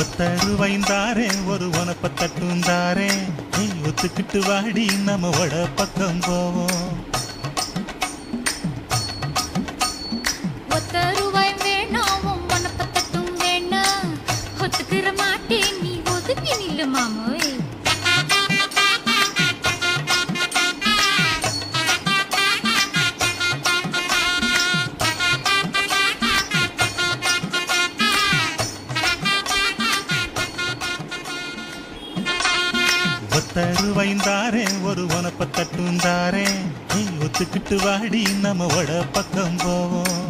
ஒத்தருவைந்தாரே ஒரு உனப்ப தட்டுந்தாரே நீ ஒத்துக்கிட்டு வாடி நம்ம வட பக்கம் போவோம். ஒத்தருவாய் வேணாவும் உனப்ப தட்டும் வேணா ஒத்துக்கிற மாட்டேன் நீ ஒதுங்கி நில்லு மாமோய். ஒத்தருவைந்தாரே ஒரு உனப்ப தட்டுந்தாரே நீ ஒத்துக்கிட்டு வாடி நம்ம வட பக்கம் போவோம்.